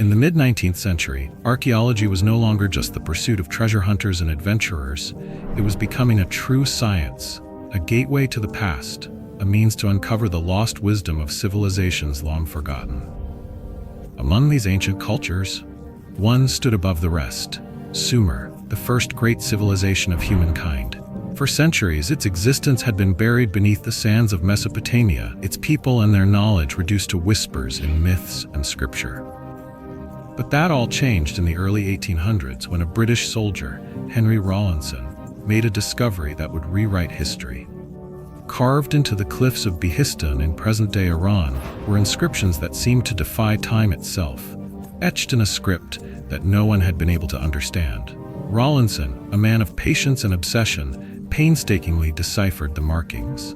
In the mid-19th century, archaeology was no longer just the pursuit of treasure hunters and adventurers. It was becoming a true science, a gateway to the past, a means to uncover the lost wisdom of civilizations long forgotten. Among these ancient cultures, one stood above the rest: Sumer, the first great civilization of humankind. For centuries, its existence had been buried beneath the sands of Mesopotamia, its people and their knowledge reduced to whispers in myths and scripture. But that all changed in the early 1800s when a British soldier, Henry Rawlinson, made a discovery that would rewrite history. Carved into the cliffs of Behistun in present-day Iran were inscriptions that seemed to defy time itself, etched in a script that no one had been able to understand. Rawlinson, a man of patience and obsession, painstakingly deciphered the markings.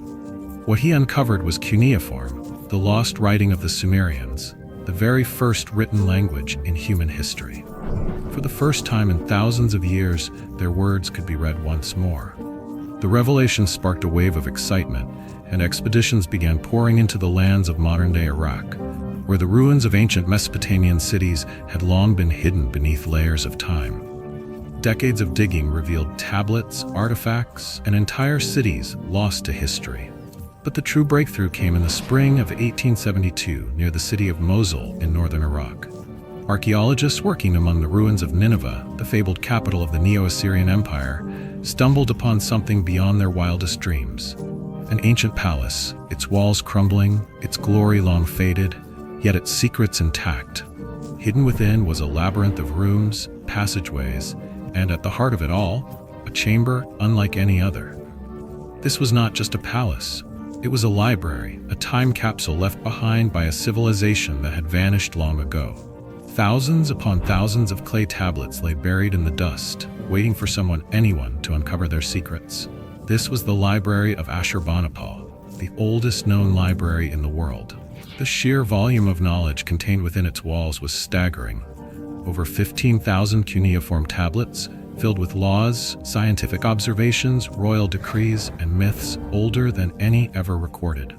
What he uncovered was cuneiform, the lost writing of the Sumerians, the very first written language in human history. For the first time in thousands of years, their words could be read once more. The revelation sparked a wave of excitement, and expeditions began pouring into the lands of modern-day Iraq, where the ruins of ancient Mesopotamian cities had long been hidden beneath layers of time. Decades of digging revealed tablets, artifacts, and entire cities lost to history. But the true breakthrough came in the spring of 1872 near the city of Mosul in northern Iraq. Archaeologists working among the ruins of Nineveh, the fabled capital of the Neo-Assyrian Empire, stumbled upon something beyond their wildest dreams. An ancient palace, its walls crumbling, its glory long faded, yet its secrets intact. Hidden within was a labyrinth of rooms, passageways, and at the heart of it all, a chamber unlike any other. This was not just a palace. It was a library, a time capsule left behind by a civilization that had vanished long ago. Thousands upon thousands of clay tablets lay buried in the dust, waiting for anyone to uncover their secrets. This was the Library of Ashurbanipal, the oldest known library in the world. The sheer volume of knowledge contained within its walls was staggering. Over 15,000 cuneiform tablets, filled with laws, scientific observations, royal decrees, and myths older than any ever recorded.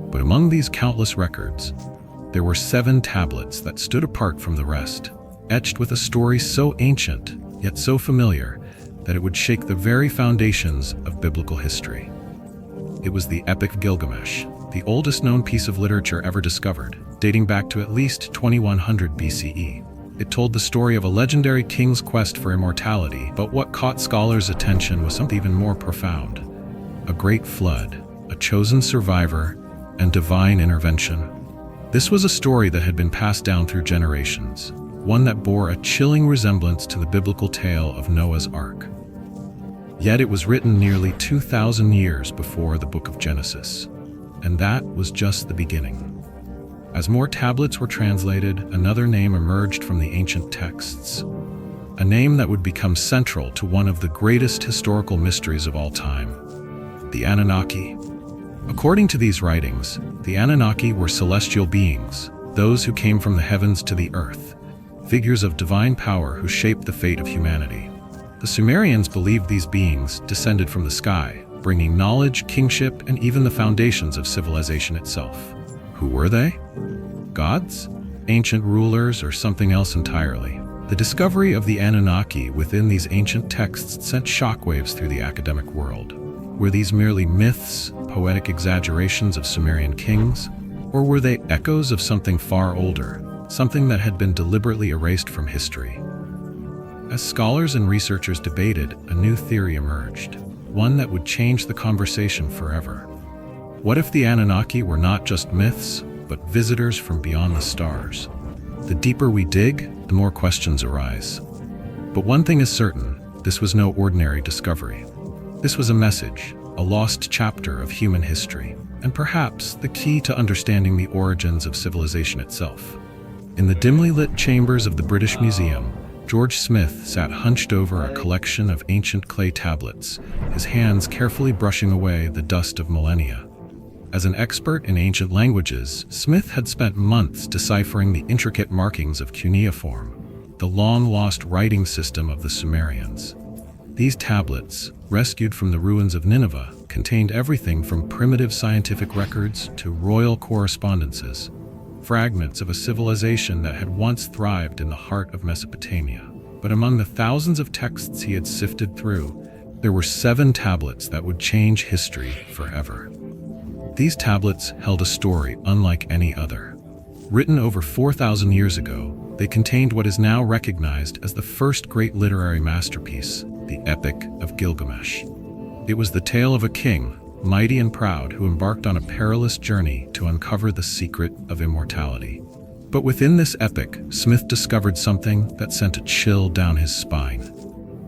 But among these countless records, there were 7 tablets that stood apart from the rest, etched with a story so ancient, yet so familiar, that it would shake the very foundations of biblical history. It was the Epic of Gilgamesh, the oldest known piece of literature ever discovered, dating back to at least 2100 BCE. It told the story of a legendary king's quest for immortality, but what caught scholars' attention was something even more profound: a great flood, a chosen survivor, and divine intervention. This was a story that had been passed down through generations, one that bore a chilling resemblance to the biblical tale of Noah's Ark. Yet it was written nearly 2,000 years before the book of Genesis, and that was just the beginning. As more tablets were translated, another name emerged from the ancient texts, a name that would become central to one of the greatest historical mysteries of all time: the Anunnaki. According to these writings, the Anunnaki were celestial beings, those who came from the heavens to the earth, figures of divine power who shaped the fate of humanity. The Sumerians believed these beings descended from the sky, bringing knowledge, kingship, and even the foundations of civilization itself. Who were they? Gods? Ancient rulers, or something else entirely? The discovery of the Anunnaki within these ancient texts sent shockwaves through the academic world. Were these merely myths, poetic exaggerations of Sumerian kings? Or were they echoes of something far older, something that had been deliberately erased from history? As scholars and researchers debated, a new theory emerged, one that would change the conversation forever. What if the Anunnaki were not just myths, but visitors from beyond the stars? The deeper we dig, the more questions arise. But one thing is certain: this was no ordinary discovery. This was a message, a lost chapter of human history, and perhaps the key to understanding the origins of civilization itself. In the dimly lit chambers of the British Museum, George Smith sat hunched over a collection of ancient clay tablets, his hands carefully brushing away the dust of millennia. As an expert in ancient languages, Smith had spent months deciphering the intricate markings of cuneiform, the long-lost writing system of the Sumerians. These tablets, rescued from the ruins of Nineveh, contained everything from primitive scientific records to royal correspondences. fragments of a civilization that had once thrived in the heart of Mesopotamia. But among the thousands of texts he had sifted through, there were 7 tablets that would change history forever. These tablets held a story unlike any other. Written over 4,000 years ago, they contained what is now recognized as the first great literary masterpiece, the Epic of Gilgamesh. It was the tale of a king, mighty and proud, who embarked on a perilous journey to uncover the secret of immortality. But within this epic, Smith discovered something that sent a chill down his spine.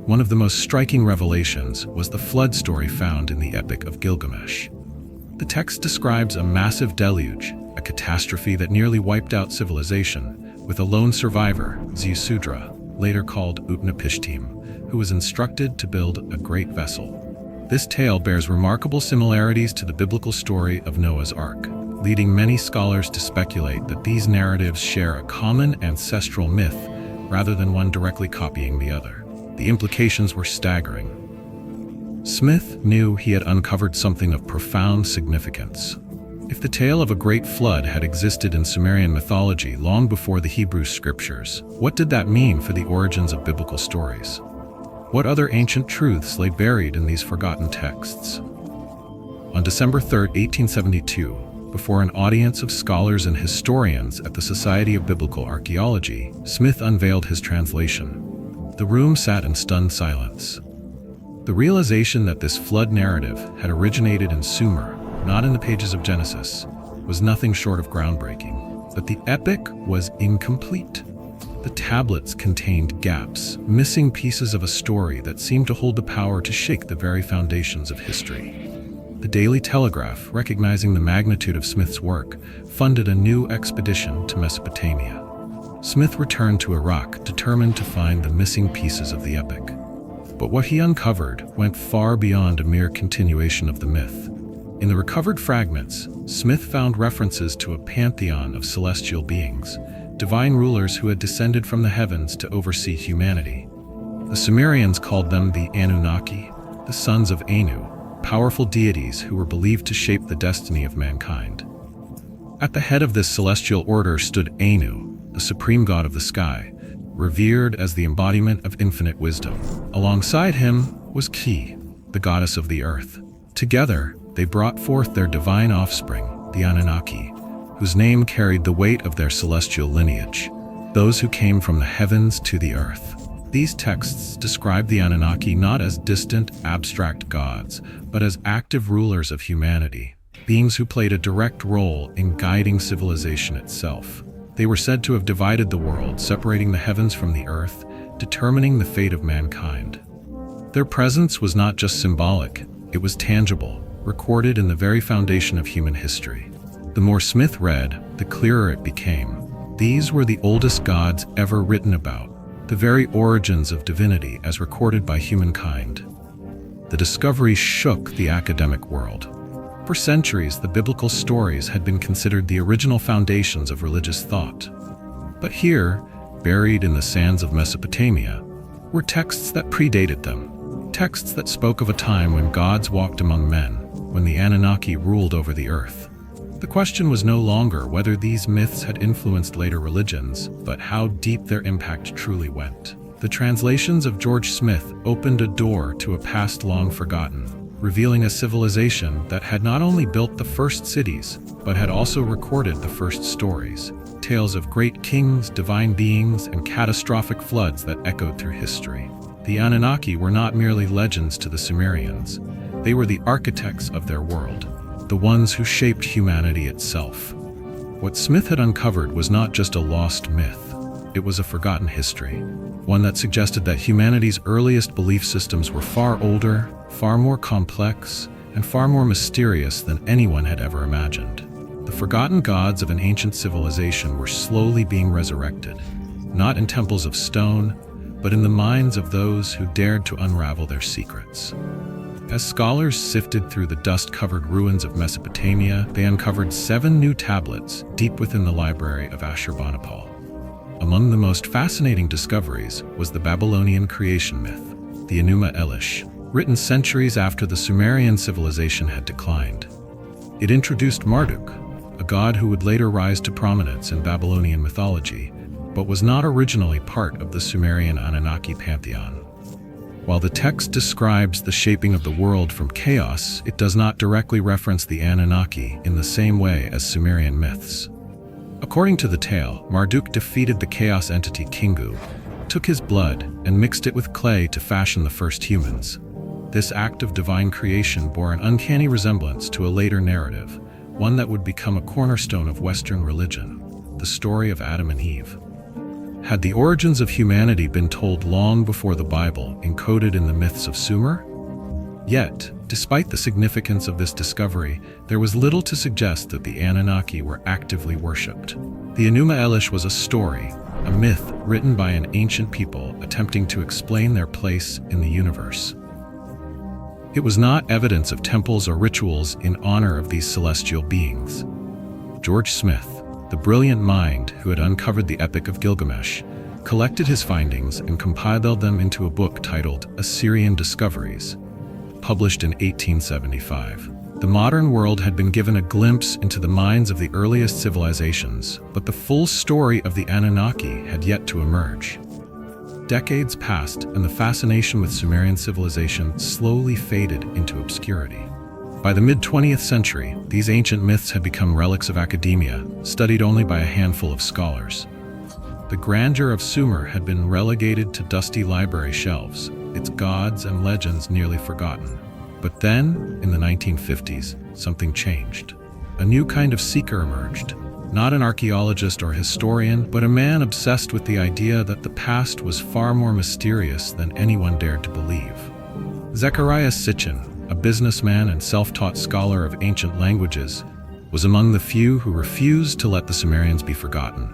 One of the most striking revelations was the flood story found in the Epic of Gilgamesh. The text describes a massive deluge, a catastrophe that nearly wiped out civilization, with a lone survivor, Ziusudra, later called Utnapishtim, who was instructed to build a great vessel. This tale bears remarkable similarities to the biblical story of Noah's Ark, leading many scholars to speculate that these narratives share a common ancestral myth rather than one directly copying the other. The implications were staggering. Smith knew he had uncovered something of profound significance. If the tale of a great flood had existed in Sumerian mythology long before the Hebrew scriptures, what did that mean for the origins of biblical stories? What other ancient truths lay buried in these forgotten texts? On December 3, 1872, before an audience of scholars and historians at the Society of Biblical Archaeology, Smith unveiled his translation. The room sat in stunned silence. The realization that this flood narrative had originated in Sumer, not in the pages of Genesis, was nothing short of groundbreaking. But the epic was incomplete. The tablets contained gaps, missing pieces of a story that seemed to hold the power to shake the very foundations of history. The Daily Telegraph, recognizing the magnitude of Smith's work, funded a new expedition to Mesopotamia. Smith returned to Iraq, determined to find the missing pieces of the epic. But what he uncovered went far beyond a mere continuation of the myth. In the recovered fragments, Smith found references to a pantheon of celestial beings, divine rulers who had descended from the heavens to oversee humanity. The Sumerians called them the Anunnaki, the sons of Anu, powerful deities who were believed to shape the destiny of mankind. At the head of this celestial order stood Anu, the supreme god of the sky, revered as the embodiment of infinite wisdom. Alongside him was Ki, the goddess of the earth. Together, they brought forth their divine offspring, the Anunnaki, whose name carried the weight of their celestial lineage, those who came from the heavens to the earth. These texts describe the Anunnaki not as distant, abstract gods, but as active rulers of humanity, beings who played a direct role in guiding civilization itself. They were said to have divided the world, separating the heavens from the earth, determining the fate of mankind. Their presence was not just symbolic, it was tangible, recorded in the very foundation of human history. The more Smith read, the clearer it became. These were the oldest gods ever written about, the very origins of divinity as recorded by humankind. The discovery shook the academic world. For centuries, the biblical stories had been considered the original foundations of religious thought. But here, buried in the sands of Mesopotamia, were texts that predated them, texts that spoke of a time when gods walked among men, when the Anunnaki ruled over the earth. The question was no longer whether these myths had influenced later religions, but how deep their impact truly went. The translations of George Smith opened a door to a past long forgotten, revealing a civilization that had not only built the first cities, but had also recorded the first stories, tales of great kings, divine beings, and catastrophic floods that echoed through history. The Anunnaki were not merely legends to the Sumerians. They were the architects of their world, the ones who shaped humanity itself. What Smith had uncovered was not just a lost myth, it was a forgotten history, one that suggested that humanity's earliest belief systems were far older, far more complex, and far more mysterious than anyone had ever imagined. The forgotten gods of an ancient civilization were slowly being resurrected, not in temples of stone, but in the minds of those who dared to unravel their secrets. As scholars sifted through the dust-covered ruins of Mesopotamia, they uncovered 7 new tablets deep within the library of Ashurbanipal. Among the most fascinating discoveries was the Babylonian creation myth, the Enuma Elish, written centuries after the Sumerian civilization had declined. It introduced Marduk, a god who would later rise to prominence in Babylonian mythology, but was not originally part of the Sumerian Anunnaki pantheon. While the text describes the shaping of the world from chaos, it does not directly reference the Anunnaki in the same way as Sumerian myths. According to the tale, Marduk defeated the chaos entity Kingu, took his blood, and mixed it with clay to fashion the first humans. This act of divine creation bore an uncanny resemblance to a later narrative, one that would become a cornerstone of Western religion, the story of Adam and Eve. Had the origins of humanity been told long before the Bible, encoded in the myths of Sumer? Yet, despite the significance of this discovery, there was little to suggest that the Anunnaki were actively worshipped. The Enuma Elish was a story, a myth written by an ancient people attempting to explain their place in the universe. It was not evidence of temples or rituals in honor of these celestial beings. George Smith, the brilliant mind who had uncovered the Epic of Gilgamesh, collected his findings and compiled them into a book titled Assyrian Discoveries, published in 1875. The modern world had been given a glimpse into the minds of the earliest civilizations, but the full story of the Anunnaki had yet to emerge. Decades passed, and the fascination with Sumerian civilization slowly faded into obscurity. By the mid-20th century, these ancient myths had become relics of academia, studied only by a handful of scholars. The grandeur of Sumer had been relegated to dusty library shelves, its gods and legends nearly forgotten. But then, in the 1950s, something changed. A new kind of seeker emerged, not an archaeologist or historian, but a man obsessed with the idea that the past was far more mysterious than anyone dared to believe. Zecharia Sitchin, a businessman and self-taught scholar of ancient languages, was among the few who refused to let the Sumerians be forgotten.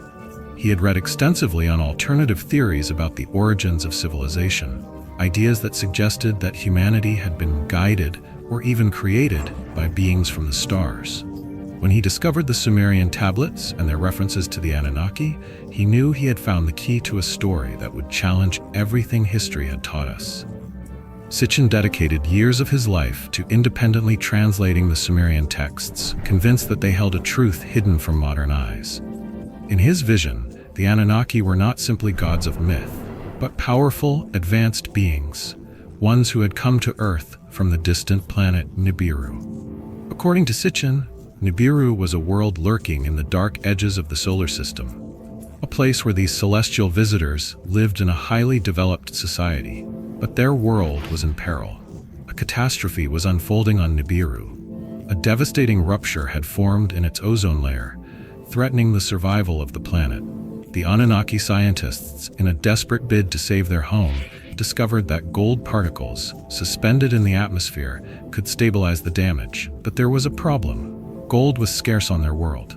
He had read extensively on alternative theories about the origins of civilization, ideas that suggested that humanity had been guided or even created by beings from the stars. When he discovered the Sumerian tablets and their references to the Anunnaki, he knew he had found the key to a story that would challenge everything history had taught us. Sitchin dedicated years of his life to independently translating the Sumerian texts, convinced that they held a truth hidden from modern eyes. In his vision, the Anunnaki were not simply gods of myth, but powerful, advanced beings, ones who had come to Earth from the distant planet Nibiru. According to Sitchin, Nibiru was a world lurking in the dark edges of the solar system, a place where these celestial visitors lived in a highly developed society. But their world was in peril. A catastrophe was unfolding on Nibiru. A devastating rupture had formed in its ozone layer, threatening the survival of the planet. The Anunnaki scientists, in a desperate bid to save their home, discovered that gold particles, suspended in the atmosphere, could stabilize the damage. But there was a problem. Gold was scarce on their world.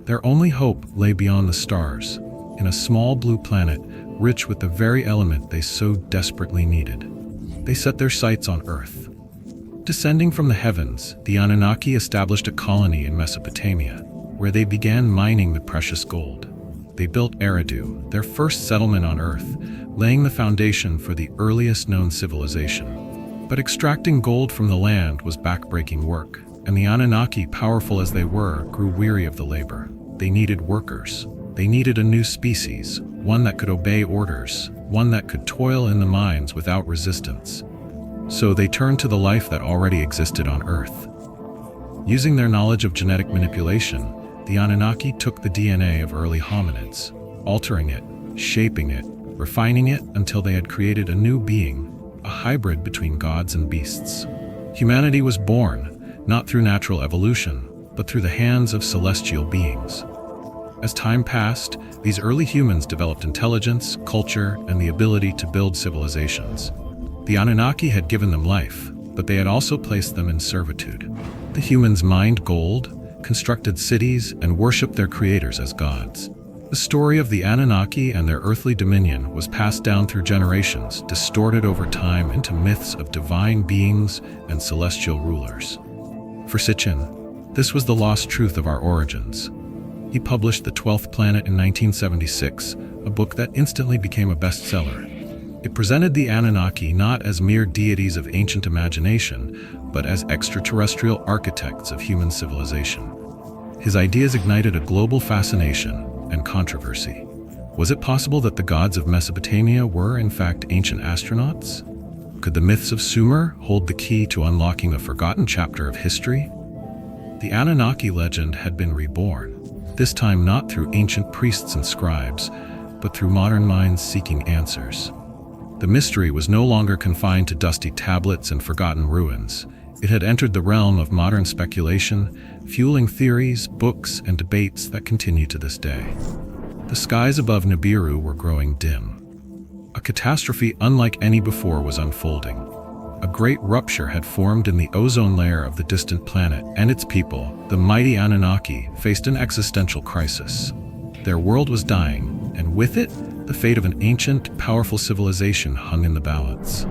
Their only hope lay beyond the stars, in a small blue planet rich with the very element they so desperately needed. They set their sights on Earth. Descending from the heavens, the Anunnaki established a colony in Mesopotamia, where they began mining the precious gold. They built Eridu, their first settlement on Earth, laying the foundation for the earliest known civilization. But extracting gold from the land was backbreaking work, and the Anunnaki, powerful as they were, grew weary of the labor. They needed workers. They needed a new species, one that could obey orders, one that could toil in the mines without resistance. So they turned to the life that already existed on Earth. Using their knowledge of genetic manipulation, the Anunnaki took the DNA of early hominids, altering it, shaping it, refining it until they had created a new being, a hybrid between gods and beasts. Humanity was born, not through natural evolution, but through the hands of celestial beings. As time passed, these early humans developed intelligence, culture, and the ability to build civilizations. The Anunnaki had given them life, but they had also placed them in servitude. The humans mined gold, constructed cities, and worshipped their creators as gods. The story of the Anunnaki and their earthly dominion was passed down through generations, distorted over time into myths of divine beings and celestial rulers. For Sitchin, this was the lost truth of our origins. He published The 12th Planet in 1976, a book that instantly became a bestseller. It presented the Anunnaki not as mere deities of ancient imagination, but as extraterrestrial architects of human civilization. His ideas ignited a global fascination and controversy. Was it possible that the gods of Mesopotamia were, in fact, ancient astronauts? Could the myths of Sumer hold the key to unlocking a forgotten chapter of history? The Anunnaki legend had been reborn, this time not through ancient priests and scribes, but through modern minds seeking answers. The mystery was no longer confined to dusty tablets and forgotten ruins. It had entered the realm of modern speculation, fueling theories, books, and debates that continue to this day. The skies above Nibiru were growing dim. A catastrophe unlike any before was unfolding. A great rupture had formed in the ozone layer of the distant planet, and its people, the mighty Anunnaki, faced an existential crisis. Their world was dying, and with it, the fate of an ancient, powerful civilization hung in the balance.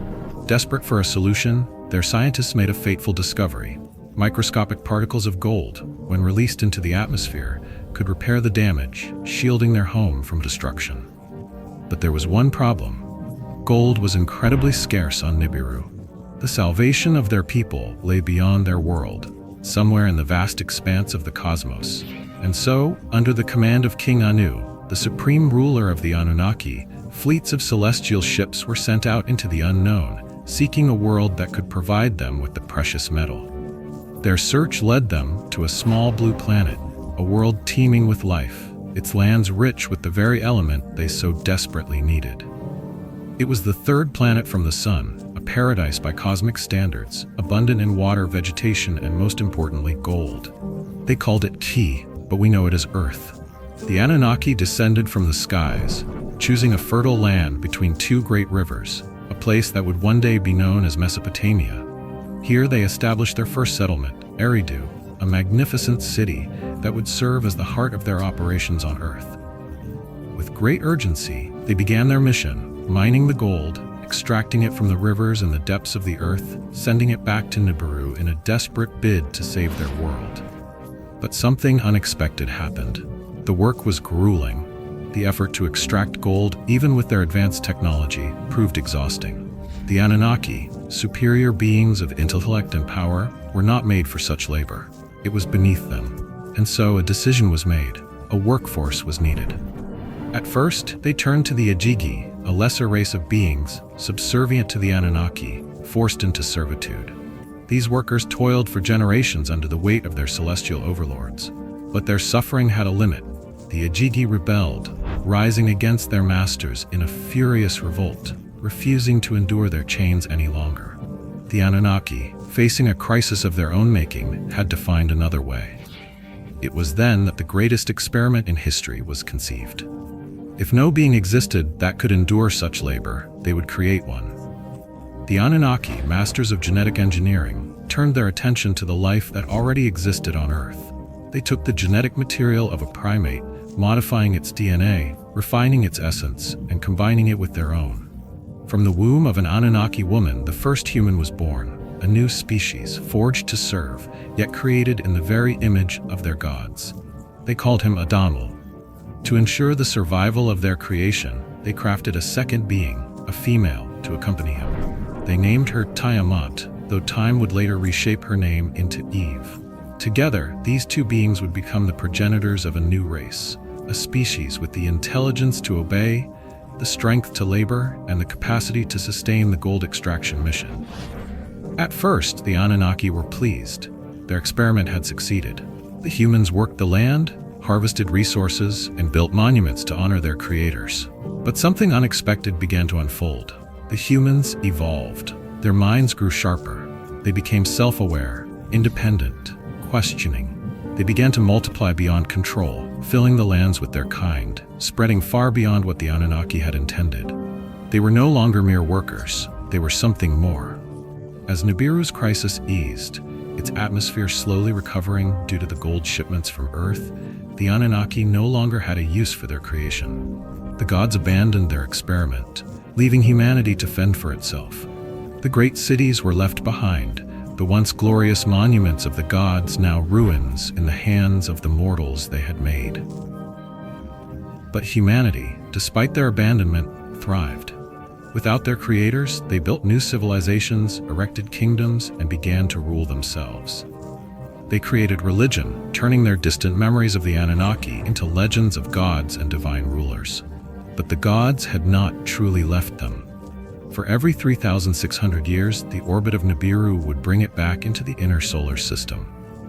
Desperate for a solution, their scientists made a fateful discovery. Microscopic particles of gold, when released into the atmosphere, could repair the damage, shielding their home from destruction. But there was one problem. Gold was incredibly scarce on Nibiru. The salvation of their people lay beyond their world, somewhere in the vast expanse of the cosmos. And so, under the command of King Anu, the supreme ruler of the Anunnaki, fleets of celestial ships were sent out into the unknown, seeking a world that could provide them with the precious metal. Their search led them to a small blue planet, a world teeming with life, its lands rich with the very element they so desperately needed. It was the third planet from the sun, a paradise by cosmic standards, abundant in water, vegetation, and most importantly, gold. They called it Ki, but we know it as Earth. The Anunnaki descended from the skies, choosing a fertile land between two great rivers, a place that would one day be known as Mesopotamia. Here they established their first settlement, Eridu, a magnificent city that would serve as the heart of their operations on Earth. With great urgency, they began their mission, mining the gold, extracting it from the rivers and the depths of the earth, sending it back to Nibiru in a desperate bid to save their world. But something unexpected happened. The work was grueling. The effort to extract gold, even with their advanced technology, proved exhausting. The Anunnaki, superior beings of intellect and power, were not made for such labor. It was beneath them. And so a decision was made. A workforce was needed. At first, they turned to the Ajigi, a lesser race of beings, subservient to the Anunnaki, forced into servitude. These workers toiled for generations under the weight of their celestial overlords. But their suffering had a limit. The Ajigi rebelled, rising against their masters in a furious revolt, refusing to endure their chains any longer. The Anunnaki, facing a crisis of their own making, had to find another way. It was then that the greatest experiment in history was conceived. If no being existed that could endure such labor, they would create one. The Anunnaki, masters of genetic engineering, turned their attention to the life that already existed on Earth. They took the genetic material of a primate, modifying its DNA, refining its essence, and combining it with their own. From the womb of an Anunnaki woman, the first human was born, a new species, forged to serve, yet created in the very image of their gods. They called him Adamul. To ensure the survival of their creation, they crafted a second being, a female, to accompany him. They named her Tiamat, though time would later reshape her name into Eve. Together, these two beings would become the progenitors of a new race, a species with the intelligence to obey, the strength to labor, and the capacity to sustain the gold extraction mission. At first, the Anunnaki were pleased. Their experiment had succeeded. The humans worked the land, harvested resources, and built monuments to honor their creators. But something unexpected began to unfold. The humans evolved. Their minds grew sharper. They became self-aware, independent, questioning. They began to multiply beyond control, filling the lands with their kind, spreading far beyond what the Anunnaki had intended. They were no longer mere workers. They were something more. As Nibiru's crisis eased, its atmosphere slowly recovering due to the gold shipments from Earth, the Anunnaki no longer had a use for their creation. The gods abandoned their experiment, leaving humanity to fend for itself. The great cities were left behind, the once glorious monuments of the gods now ruins in the hands of the mortals they had made. But humanity, despite their abandonment, thrived. Without their creators, they built new civilizations, erected kingdoms, and began to rule themselves. They created religion, turning their distant memories of the Anunnaki into legends of gods and divine rulers. But the gods had not truly left them. For every 3,600 years, the orbit of Nibiru would bring it back into the inner solar system,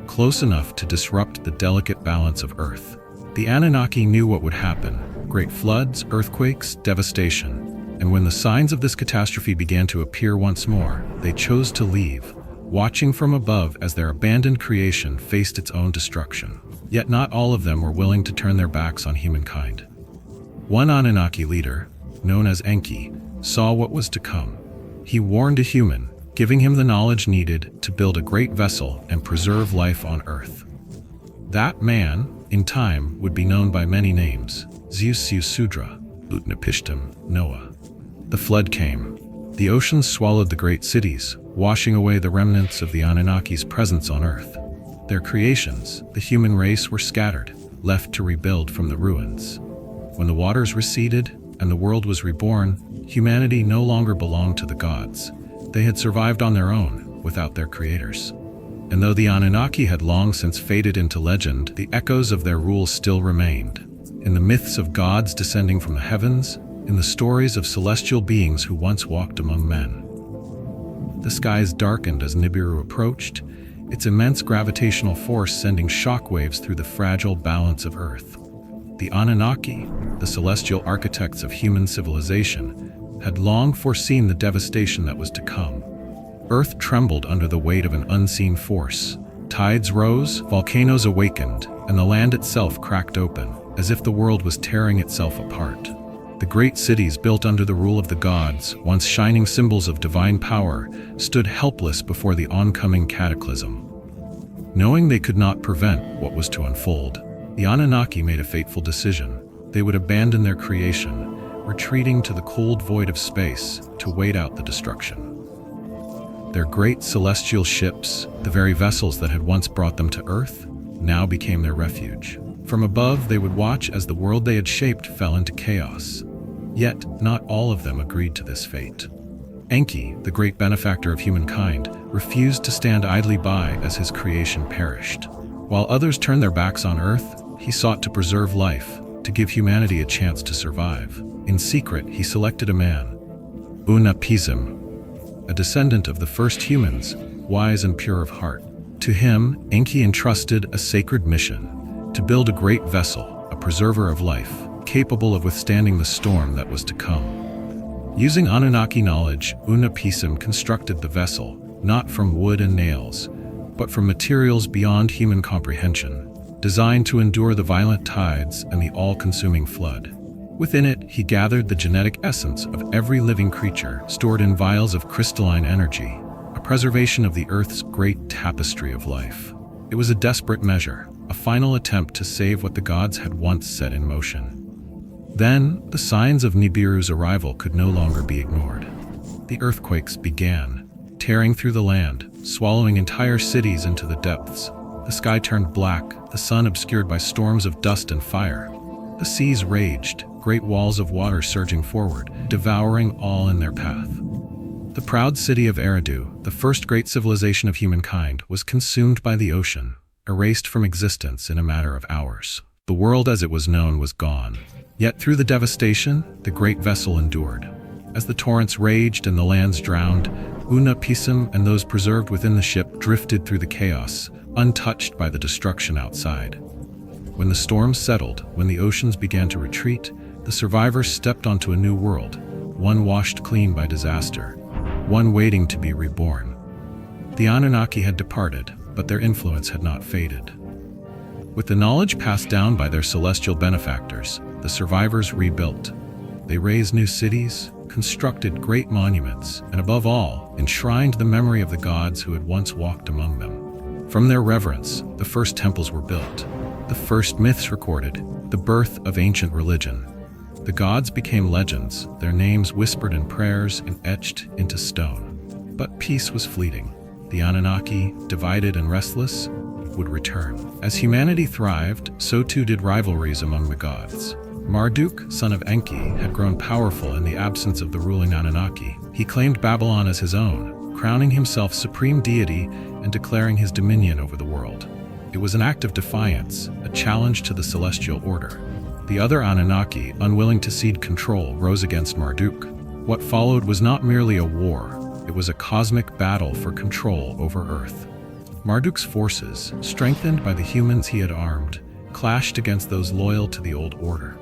close enough to disrupt the delicate balance of Earth. The Anunnaki knew what would happen: great floods, earthquakes, devastation. And when the signs of this catastrophe began to appear once more, they chose to leave, watching from above as their abandoned creation faced its own destruction. Yet not all of them were willing to turn their backs on humankind. One Anunnaki leader, known as Enki, saw what was to come. He warned a human, giving him the knowledge needed to build a great vessel and preserve life on Earth. That man, in time, would be known by many names: Zeus Sudra, Utnapishtim, Noah. The flood came. The oceans swallowed the great cities, washing away the remnants of the Anunnaki's presence on Earth. Their creations, the human race, were scattered, left to rebuild from the ruins. When the waters receded and the world was reborn, humanity no longer belonged to the gods. They had survived on their own, without their creators. And though the Anunnaki had long since faded into legend, the echoes of their rule still remained. In the myths of gods descending from the heavens, in the stories of celestial beings who once walked among men. The skies darkened as Nibiru approached, its immense gravitational force sending shockwaves through the fragile balance of Earth. The Anunnaki, the celestial architects of human civilization, had long foreseen the devastation that was to come. Earth trembled under the weight of an unseen force. Tides rose, volcanoes awakened, and the land itself cracked open, as if the world was tearing itself apart. The great cities built under the rule of the gods, once shining symbols of divine power, stood helpless before the oncoming cataclysm. Knowing they could not prevent what was to unfold, the Anunnaki made a fateful decision. They would abandon their creation, retreating to the cold void of space to wait out the destruction. Their great celestial ships, the very vessels that had once brought them to Earth, now became their refuge. From above, they would watch as the world they had shaped fell into chaos. Yet, not all of them agreed to this fate. Enki, the great benefactor of humankind, refused to stand idly by as his creation perished. While others turned their backs on Earth, he sought to preserve life, to give humanity a chance to survive. In secret, he selected a man, Enuma, a descendant of the first humans, wise and pure of heart. To him, Enki entrusted a sacred mission: to build a great vessel, a preserver of life, capable of withstanding the storm that was to come. Using Anunnaki knowledge, Enuma constructed the vessel, not from wood and nails, but from materials beyond human comprehension, designed to endure the violent tides and the all-consuming flood. Within it, he gathered the genetic essence of every living creature, stored in vials of crystalline energy, a preservation of the Earth's great tapestry of life. It was a desperate measure, a final attempt to save what the gods had once set in motion. Then, the signs of Nibiru's arrival could no longer be ignored. The earthquakes began, tearing through the land, swallowing entire cities into the depths. The sky turned black, the sun obscured by storms of dust and fire. The seas raged, great walls of water surging forward, devouring all in their path. The proud city of Eridu, the first great civilization of humankind, was consumed by the ocean, erased from existence in a matter of hours. The world as it was known was gone. Yet through the devastation, the great vessel endured. As the torrents raged and the lands drowned, Enuma and those preserved within the ship drifted through the chaos, untouched by the destruction outside. When the storms settled, when the oceans began to retreat, the survivors stepped onto a new world, one washed clean by disaster, one waiting to be reborn. The Anunnaki had departed, but their influence had not faded. With the knowledge passed down by their celestial benefactors, the survivors rebuilt. They raised new cities, constructed great monuments, and above all, enshrined the memory of the gods who had once walked among them. From their reverence, the first temples were built, the first myths recorded, the birth of ancient religion. The gods became legends, their names whispered in prayers and etched into stone. But peace was fleeting. The Anunnaki, divided and restless, would return. As humanity thrived, so too did rivalries among the gods. Marduk, son of Enki, had grown powerful in the absence of the ruling Anunnaki. He claimed Babylon as his own, crowning himself supreme deity and declaring his dominion over the world. It was an act of defiance, a challenge to the celestial order. The other Anunnaki, unwilling to cede control, rose against Marduk. What followed was not merely a war, it was a cosmic battle for control over Earth. Marduk's forces, strengthened by the humans he had armed, clashed against those loyal to the old order.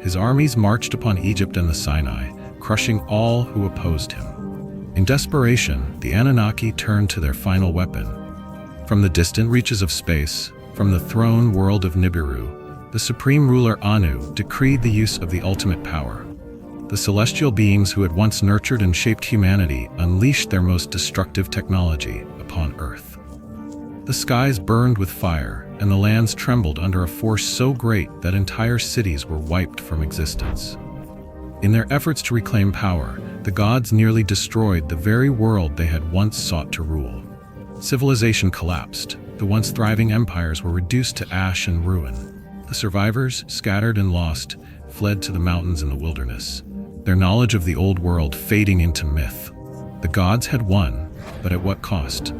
His armies marched upon Egypt and the Sinai, crushing all who opposed him. In desperation, the Anunnaki turned to their final weapon. From the distant reaches of space, from the throne world of Nibiru, the supreme ruler Anu decreed the use of the ultimate power. The celestial beings who had once nurtured and shaped humanity unleashed their most destructive technology upon Earth. The skies burned with fire, and the lands trembled under a force so great that entire cities were wiped from existence. In their efforts to reclaim power, the gods nearly destroyed the very world they had once sought to rule. Civilization collapsed. The once thriving empires were reduced to ash and ruin. The survivors, scattered and lost, fled to the mountains and the wilderness, their knowledge of the old world fading into myth. The gods had won, but at what cost?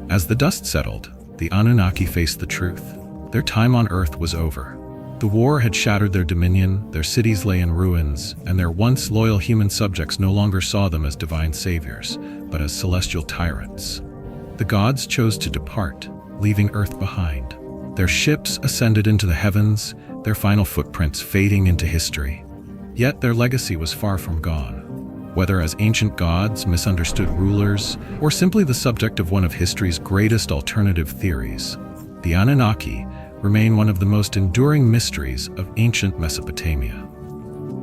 As the dust settled, the Anunnaki faced the truth. Their time on Earth was over. The war had shattered their dominion, their cities lay in ruins, and their once loyal human subjects no longer saw them as divine saviors, but as celestial tyrants. The gods chose to depart, leaving Earth behind. Their ships ascended into the heavens, their final footprints fading into history. Yet their legacy was far from gone. Whether as ancient gods, misunderstood rulers, or simply the subject of one of history's greatest alternative theories, the Anunnaki remain one of the most enduring mysteries of ancient Mesopotamia.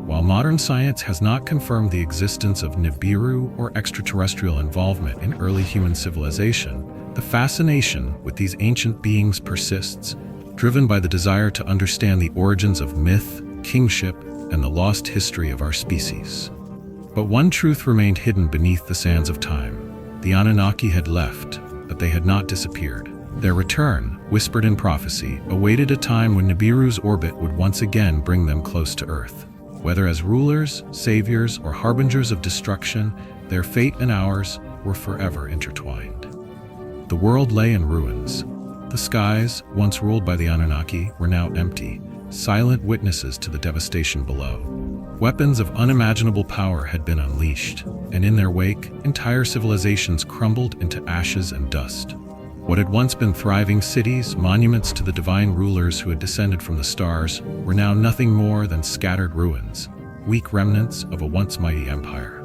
While modern science has not confirmed the existence of Nibiru or extraterrestrial involvement in early human civilization, the fascination with these ancient beings persists, driven by the desire to understand the origins of myth, kingship, and the lost history of our species. But one truth remained hidden beneath the sands of time. The Anunnaki had left, but they had not disappeared. Their return, whispered in prophecy, awaited a time when Nibiru's orbit would once again bring them close to Earth. Whether as rulers, saviors, or harbingers of destruction, their fate and ours were forever intertwined. The world lay in ruins. The skies, once ruled by the Anunnaki, were now empty, silent witnesses to the devastation below. Weapons of unimaginable power had been unleashed, and in their wake, entire civilizations crumbled into ashes and dust. What had once been thriving cities, monuments to the divine rulers who had descended from the stars, were now nothing more than scattered ruins, weak remnants of a once mighty empire.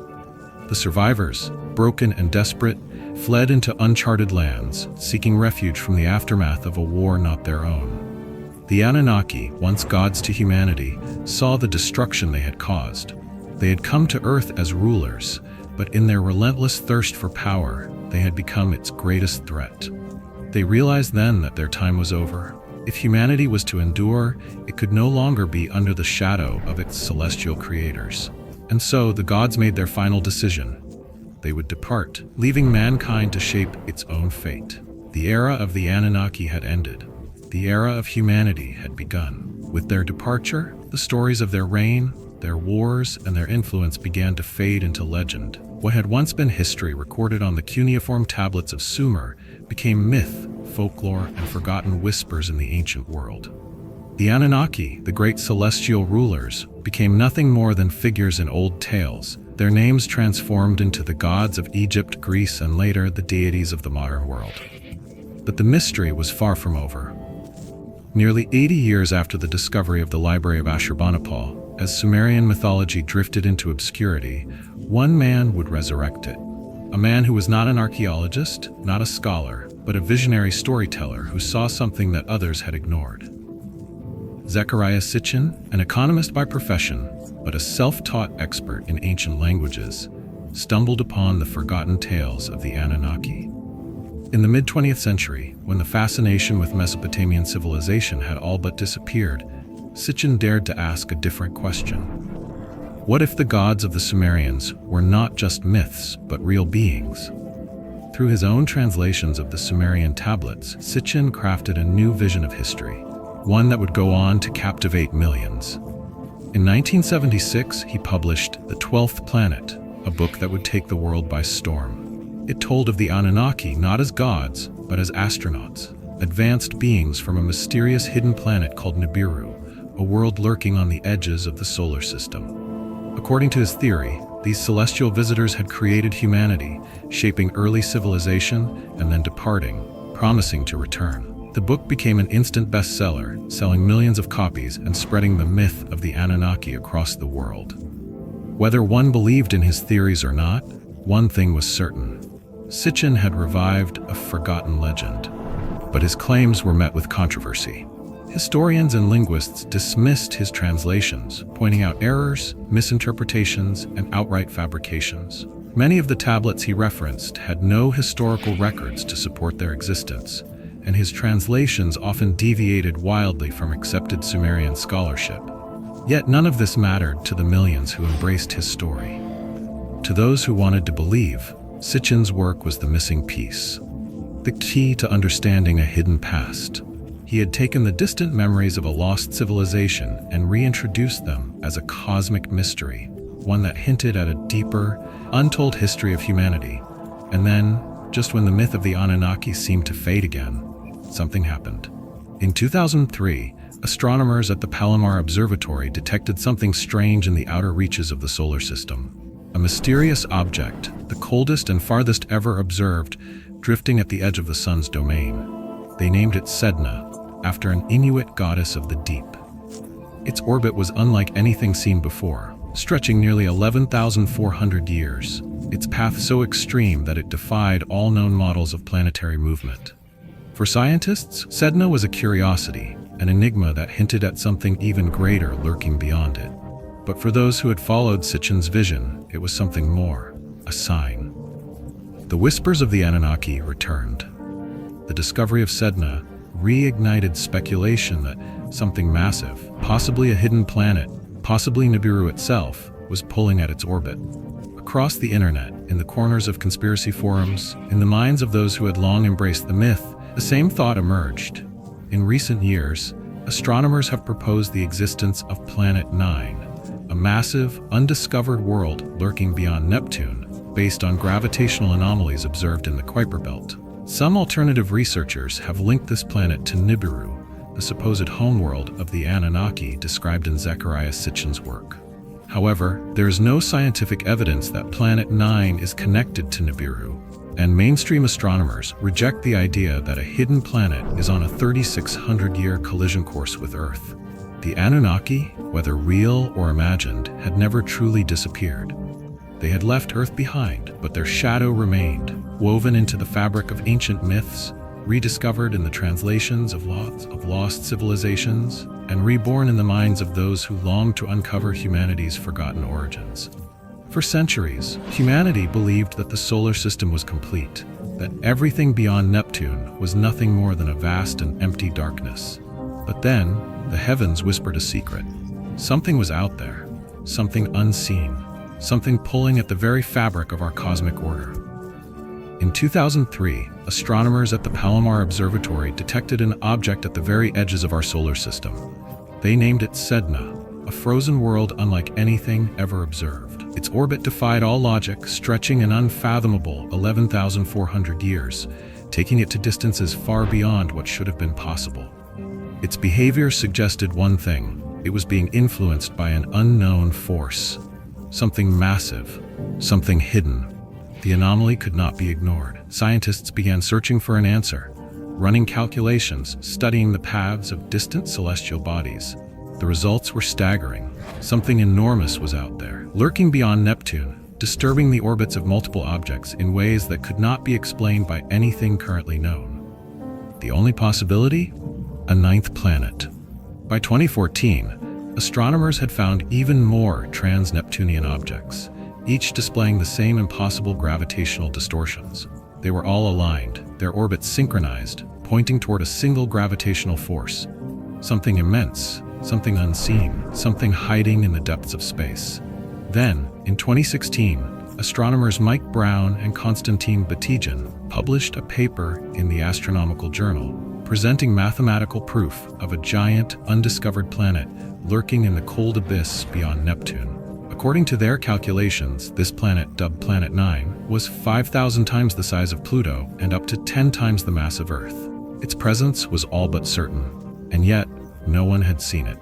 The survivors, broken and desperate, fled into uncharted lands, seeking refuge from the aftermath of a war not their own. The Anunnaki, once gods to humanity, saw the destruction they had caused. They had come to Earth as rulers, but in their relentless thirst for power, they had become its greatest threat. They realized then that their time was over. If humanity was to endure, it could no longer be under the shadow of its celestial creators. And so the gods made their final decision. They would depart, leaving mankind to shape its own fate. The era of the Anunnaki had ended. The era of humanity had begun. With their departure, the stories of their reign, their wars, and their influence began to fade into legend. What had once been history recorded on the cuneiform tablets of Sumer became myth, folklore, and forgotten whispers in the ancient world. The Anunnaki, the great celestial rulers, became nothing more than figures in old tales, their names transformed into the gods of Egypt, Greece, and later the deities of the modern world. But the mystery was far from over. Nearly 80 years after the discovery of the Library of Ashurbanipal, as Sumerian mythology drifted into obscurity, one man would resurrect it. A man who was not an archaeologist, not a scholar, but a visionary storyteller who saw something that others had ignored. Zechariah Sitchin, an economist by profession, but a self-taught expert in ancient languages, stumbled upon the forgotten tales of the Anunnaki. In the mid-20th century, when the fascination with Mesopotamian civilization had all but disappeared, Sitchin dared to ask a different question. What if the gods of the Sumerians were not just myths, but real beings? Through his own translations of the Sumerian tablets, Sitchin crafted a new vision of history, one that would go on to captivate millions. In 1976, he published The 12th Planet, a book that would take the world by storm. It told of the Anunnaki not as gods, but as astronauts, advanced beings from a mysterious hidden planet called Nibiru, a world lurking on the edges of the solar system. According to his theory, these celestial visitors had created humanity, shaping early civilization and then departing, promising to return. The book became an instant bestseller, selling millions of copies and spreading the myth of the Anunnaki across the world. Whether one believed in his theories or not, one thing was certain. Sitchin had revived a forgotten legend, but his claims were met with controversy. Historians and linguists dismissed his translations, pointing out errors, misinterpretations, and outright fabrications. Many of the tablets he referenced had no historical records to support their existence, and his translations often deviated wildly from accepted Sumerian scholarship. Yet none of this mattered to the millions who embraced his story. To those who wanted to believe, Sitchin's work was the missing piece, the key to understanding a hidden past. He had taken the distant memories of a lost civilization and reintroduced them as a cosmic mystery, one that hinted at a deeper, untold history of humanity. And then, just when the myth of the Anunnaki seemed to fade again, something happened. In 2003, astronomers at the Palomar Observatory detected something strange in the outer reaches of the solar system. A mysterious object, the coldest and farthest ever observed, drifting at the edge of the sun's domain. They named it Sedna, after an Inuit goddess of the deep. Its orbit was unlike anything seen before, stretching nearly 11,400 years, its path so extreme that it defied all known models of planetary movement. For scientists, Sedna was a curiosity, an enigma that hinted at something even greater lurking beyond it. But for those who had followed Sitchin's vision, it was something more, a sign. The whispers of the Anunnaki returned. The discovery of Sedna reignited speculation that something massive, possibly a hidden planet, possibly Nibiru itself, was pulling at its orbit. Across the internet, in the corners of conspiracy forums, in the minds of those who had long embraced the myth, the same thought emerged. In recent years, astronomers have proposed the existence of Planet 9, a massive, undiscovered world lurking beyond Neptune, based on gravitational anomalies observed in the Kuiper Belt. Some alternative researchers have linked this planet to Nibiru, the supposed homeworld of the Anunnaki described in Zecharia Sitchin's work. However, there is no scientific evidence that Planet 9 is connected to Nibiru, and mainstream astronomers reject the idea that a hidden planet is on a 3,600-year collision course with Earth. The Anunnaki, whether real or imagined, had never truly disappeared. They had left Earth behind, but their shadow remained, woven into the fabric of ancient myths, rediscovered in the translations of lost civilizations, and reborn in the minds of those who longed to uncover humanity's forgotten origins. For centuries, humanity believed that the solar system was complete, that everything beyond Neptune was nothing more than a vast and empty darkness. But then, the heavens whispered a secret. Something was out there, something unseen, something pulling at the very fabric of our cosmic order. In 2003, astronomers at the Palomar Observatory detected an object at the very edges of our solar system. They named it Sedna, a frozen world unlike anything ever observed. Its orbit defied all logic, stretching an unfathomable 11,400 years, taking it to distances far beyond what should have been possible. Its behavior suggested one thing: it was being influenced by an unknown force. Something massive, something hidden. The anomaly could not be ignored. Scientists began searching for an answer, running calculations, studying the paths of distant celestial bodies. The results were staggering. Something enormous was out there, lurking beyond Neptune, disturbing the orbits of multiple objects in ways that could not be explained by anything currently known. The only possibility? A ninth planet. By 2014, astronomers had found even more trans-Neptunian objects, each displaying the same impossible gravitational distortions. They were all aligned, their orbits synchronized, pointing toward a single gravitational force. Something immense, something unseen, something hiding in the depths of space. Then, in 2016, astronomers Mike Brown and Konstantin Batygin published a paper in the Astronomical Journal, presenting mathematical proof of a giant, undiscovered planet lurking in the cold abyss beyond Neptune. A According to their calculations, this planet, dubbed Planet 9, was 5,000 times the size of Pluto and up to 10 times the mass of Earth. Its presence was all but certain, and yet no one had seen it.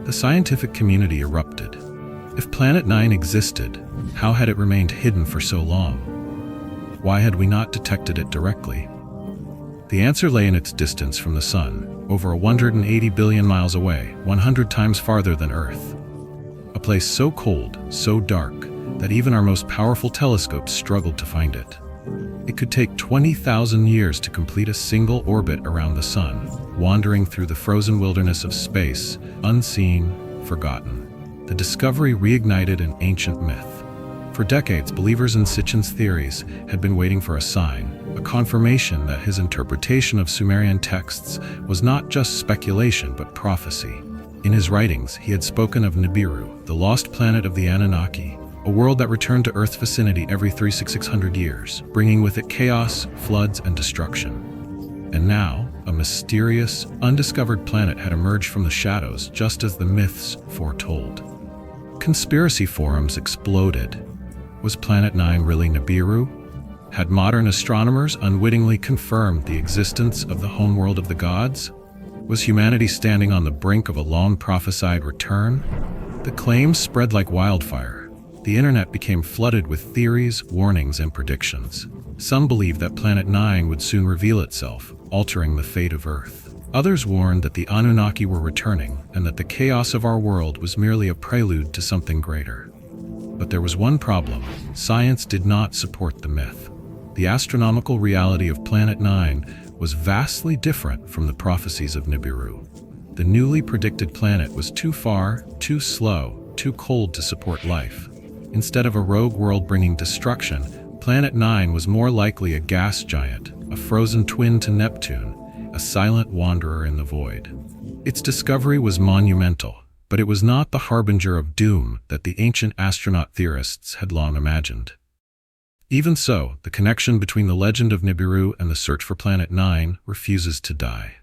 The scientific community erupted. If Planet 9 existed, how had it remained hidden for so long? Why had we not detected it directly? The answer lay in its distance from the Sun, over 180 billion miles away, 100 times farther than Earth. A place so cold, so dark, that even our most powerful telescopes struggled to find it. It could take 20,000 years to complete a single orbit around the Sun, wandering through the frozen wilderness of space, unseen, forgotten. The discovery reignited an ancient myth. For decades, believers in Sitchin's theories had been waiting for a sign, a confirmation that his interpretation of Sumerian texts was not just speculation but prophecy. In his writings, he had spoken of Nibiru, the lost planet of the Anunnaki, a world that returned to Earth's vicinity every 3,600 years, bringing with it chaos, floods, and destruction. And now, a mysterious, undiscovered planet had emerged from the shadows, just as the myths foretold. Conspiracy forums exploded. Was Planet 9 really Nibiru? Had modern astronomers unwittingly confirmed the existence of the homeworld of the gods? Was humanity standing on the brink of a long-prophesied return? The claims spread like wildfire. The internet became flooded with theories, warnings, and predictions. Some believed that Planet 9 would soon reveal itself, altering the fate of Earth. Others warned that the Anunnaki were returning and that the chaos of our world was merely a prelude to something greater. But there was one problem. Science did not support the myth. The astronomical reality of Planet 9 was vastly different from the prophecies of Nibiru. The newly predicted planet was too far, too slow, too cold to support life. Instead of a rogue world bringing destruction, Planet 9 was more likely a gas giant, a frozen twin to Neptune, a silent wanderer in the void. Its discovery was monumental, but it was not the harbinger of doom that the ancient astronaut theorists had long imagined. Even so, the connection between the legend of Nibiru and the search for Planet 9 refuses to die.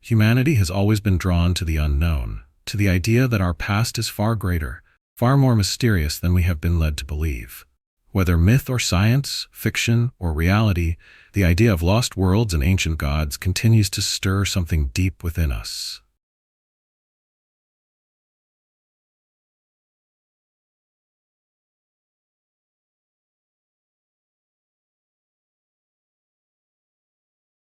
Humanity has always been drawn to the unknown, to the idea that our past is far greater, far more mysterious than we have been led to believe. Whether myth or science, fiction or reality, the idea of lost worlds and ancient gods continues to stir something deep within us.